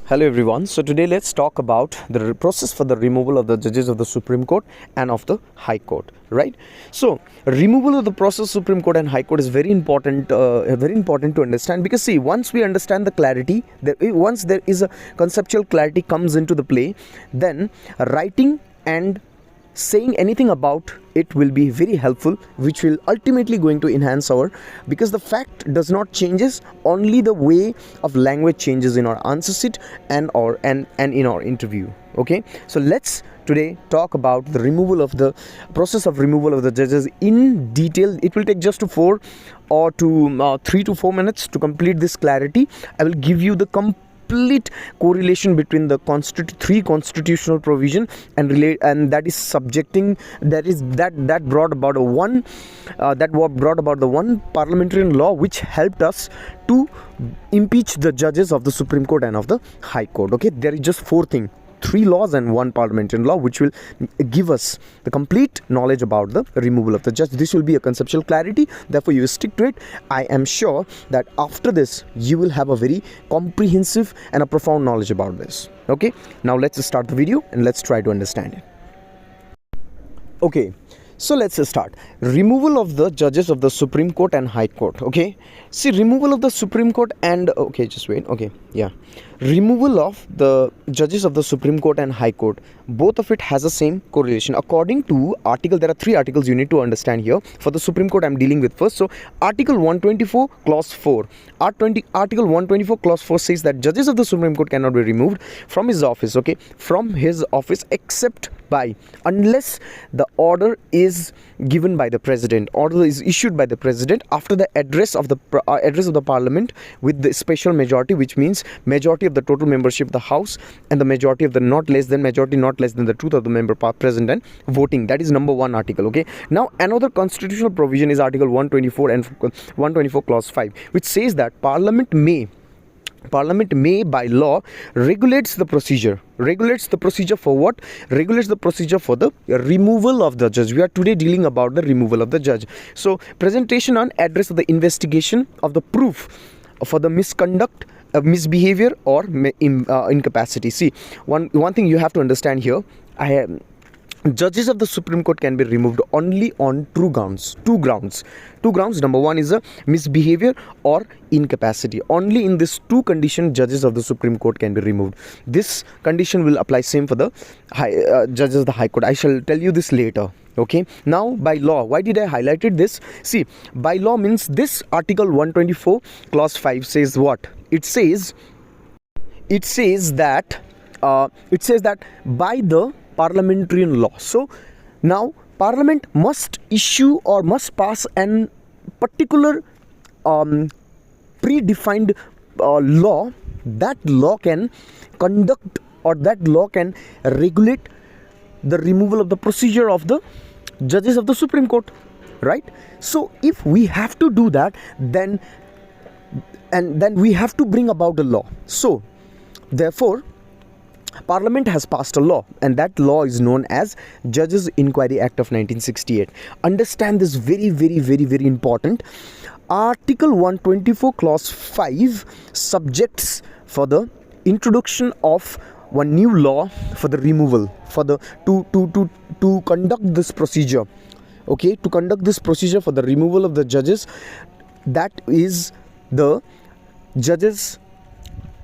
Hello everyone. So today let's talk about the process for the removal of the judges of the Supreme Court and of the High Court, right? So removal of the process Supreme Court and High Court is very important to understand, because see, once we understand the clarity, once there is a conceptual clarity comes into the play, then writing and saying anything about it will be very helpful, which will ultimately going to enhance because the fact does not changes, only the way of language changes in our answer sheet and in our interview. Okay, so let's today talk about the removal of the process of removal of the judges in detail. It will take just 3 to 4 minutes to complete this clarity. I will give you the complete correlation between the three constitutional provision and that is subjecting that brought about the one parliamentary law which helped us to impeach the judges of the Supreme Court and of the High Court. Okay, there is just 3 laws and 1 parliamentary law which will give us the complete knowledge about the removal of the judge. This will be a conceptual clarity, therefore you stick to it. I am sure that after this you will have a very comprehensive and a profound knowledge about this. Okay, now let's start the video and let's try to understand it. Okay, so let's start. Removal of the judges of the Supreme Court and High Court. Okay, see, removal of the Supreme Court and removal of the judges of the Supreme Court and High Court, both of it has the same correlation. According to article, there are 3 articles you need to understand here. For the Supreme Court, I'm dealing with first. So Article 124 Clause 4. Article 124 Clause 4 says that judges of the Supreme Court cannot be removed from his office. Okay, from his office except unless the order is given by the president. Order is issued by the president after the address of the parliament with the special majority, which means majority of the total membership of the house and the majority of the not less than the truth of the member present and voting. That is number 1 article. Okay, now another constitutional provision is Article 124 and 124 Clause 5, which says that Parliament may by law regulates the procedure for what? Regulates the procedure for the removal of the judge. We are today dealing about the removal of the judge. So presentation on address of the investigation of the proof for the misconduct, misbehavior or incapacity. See, one thing you have to understand here, judges of the Supreme Court can be removed only on two grounds. Number 1 is a misbehavior or incapacity. Only in these 2 conditions judges of the Supreme Court can be removed. This condition will apply same for the judges of the High Court. I shall tell you this later. Okay, now by law, why did I highlighted this? See, by law means this Article 124 Clause 5 says what? It says that by the parliamentary law. So now Parliament must issue or must pass an particular predefined law. That law can conduct or that law can regulate the removal of the procedure of the judges of the Supreme Court, right? So if we have to do that, then we have to bring about a law. So therefore Parliament has passed a law, and that law is known as Judges Inquiry Act of 1968. Understand this very, very, very, very important. Article 124 Clause 5 subjects for the introduction of one new law for the removal, for the to conduct this procedure. Okay, to conduct this procedure for the removal of the judges, that is the Judges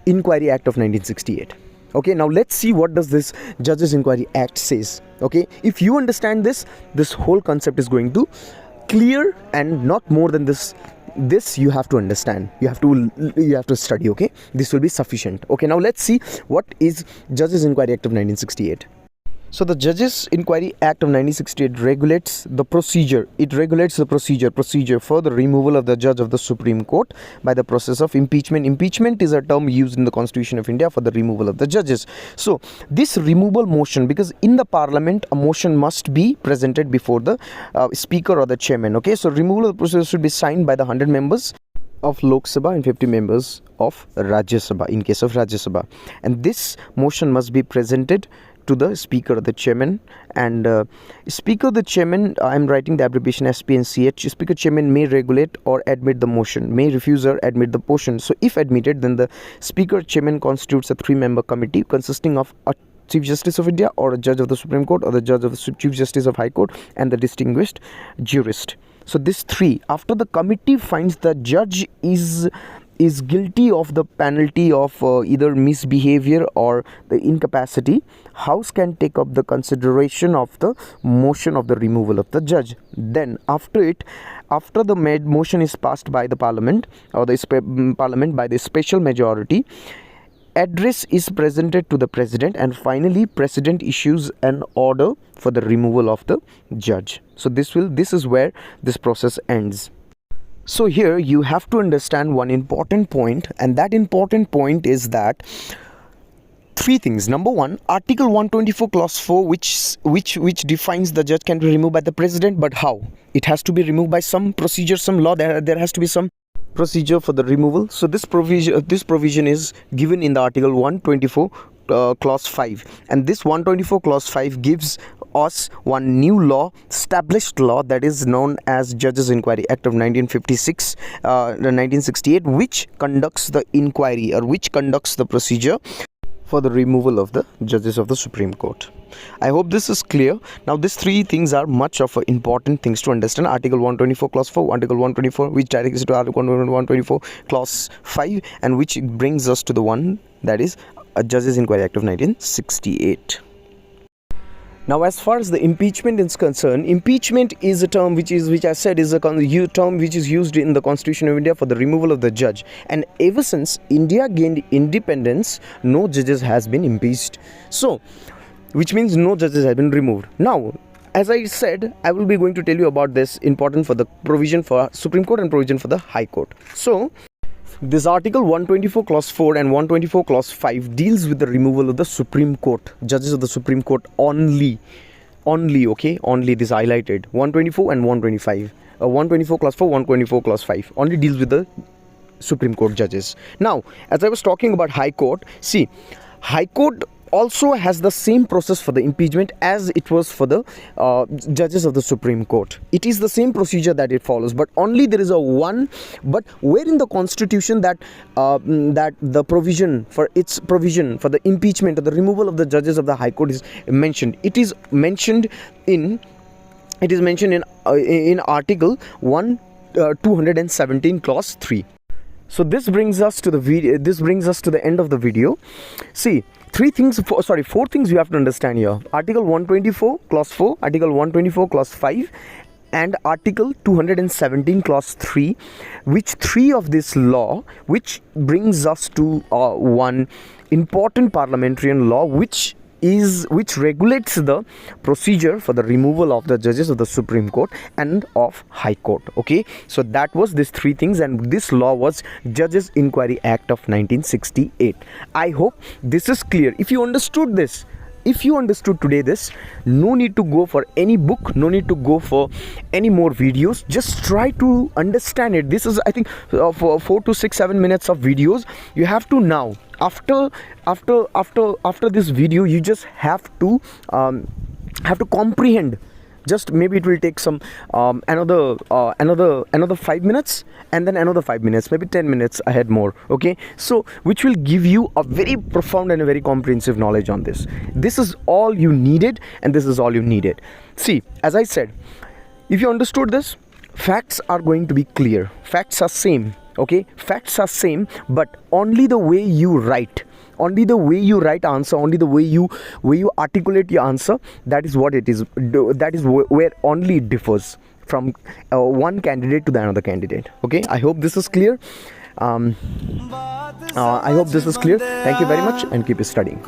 Inquiry Act of 1968. Okay, now let's see what does this Judges Inquiry Act says. Okay, if you understand this whole concept is going to clear, and not more than this you have to understand, you have to study. Okay, this will be sufficient. Okay, now let's see what is Judges Inquiry Act of 1968. So the Judges Inquiry Act of 1968 regulates the procedure. It regulates the procedure for the removal of the judge of the Supreme Court by the process of impeachment. Impeachment is a term used in the Constitution of India for the removal of the judges. So this removal motion, because in the Parliament a motion must be presented before the Speaker or the Chairman. Okay, so removal of the procedure should be signed by the 100 members of Lok Sabha and 50 members of Rajya Sabha in case of Rajya Sabha, and this motion must be presented to the speaker, the chairman, and speaker, the chairman, I'm writing the abbreviation SP and CH. Speaker, chairman may regulate or admit the motion, may refuse or admit the motion. So if admitted, then the speaker, chairman constitutes a 3-member committee consisting of a Chief Justice of India, or a judge of the Supreme Court, or the judge of the Chief Justice of High Court, and the distinguished jurist. So this 3, after the committee finds the judge is guilty of the penalty of either misbehavior or the incapacity, House can take up the consideration of the motion of the removal of the judge. Then after the motion is passed by the Parliament, or the Parliament by the special majority, address is presented to the President, and finally President issues an order for the removal of the judge. So this is where this process ends. So here you have to understand one important point, and that important point is that 3 things. Number 1, Article 124 Clause 4, which defines the judge can be removed by the President, but how? It has to be removed by some procedure, some law. There has to be some procedure for the removal. So this provision is given in the Article 124 Clause 5, and this 124 Clause 5 gives us one new law, established law, that is known as Judges Inquiry Act of 1968, which conducts the inquiry, or which conducts the procedure for the removal of the judges of the Supreme Court. I hope this is clear. Now these 3 things are much of important things to understand. Article 124 Clause 4, Article 124, which directs to Article 124 Clause 5, and which brings us to the one that is a Judges Inquiry Act of 1968. Now, as far as the impeachment is concerned, impeachment is a term which I said is a term which is used in the Constitution of India for the removal of the judge. And ever since India gained independence, no judges has been impeached. So, which means no judges have been removed. Now, as I said, I will be going to tell you about this important for the provision for Supreme Court and provision for the High Court. So, this Article 124 Clause 4 and 124 Clause 5 deals with the removal of the Supreme Court, judges of the Supreme Court only, okay, only, this highlighted, 124 and 125, 124 Clause 4, 124 Clause 5, only deals with the Supreme Court judges. Now, as I was talking about High Court, see, High Court also has the same process for the impeachment as it was for the judges of the Supreme Court. It is the same procedure that it follows, but only there is but where in the Constitution that the provision for the impeachment or the removal of the judges of the High Court is mentioned. It is mentioned in Article 217 Clause 3. So this brings us to the video. This brings us to the end of the video. See, 4 things you have to understand here. Article 124 Clause 4, Article 124 Clause 5, and Article 217 Clause 3, which 3 of this law, which brings us to one important parliamentarian law, which regulates the procedure for the removal of the judges of the Supreme Court and of High Court. Okay, so that was these 3 things, and this law was Judges Inquiry Act of 1968. I hope this is clear. If you understood this, if you understood today this, no need to go for any book, no need to go for any more videos, just try to understand it. This is, I think, for 4 to 6, 7 minutes of videos. You have to now, after this video, you just have to comprehend. Just maybe it will take some another 5 minutes, and then another 5 minutes, maybe 10 minutes ahead more. Okay, so which will give you a very profound and a very comprehensive knowledge on this. This is all you needed, and this is all you needed. See, as I said, if you understood this, facts are going to be clear. Facts are same. Okay, facts are same, but only the way you write, answer, only the way you articulate your answer, that is what it is. That is where only it differs from one candidate to the another candidate. Okay, I hope this is clear. Thank you very much, and keep studying.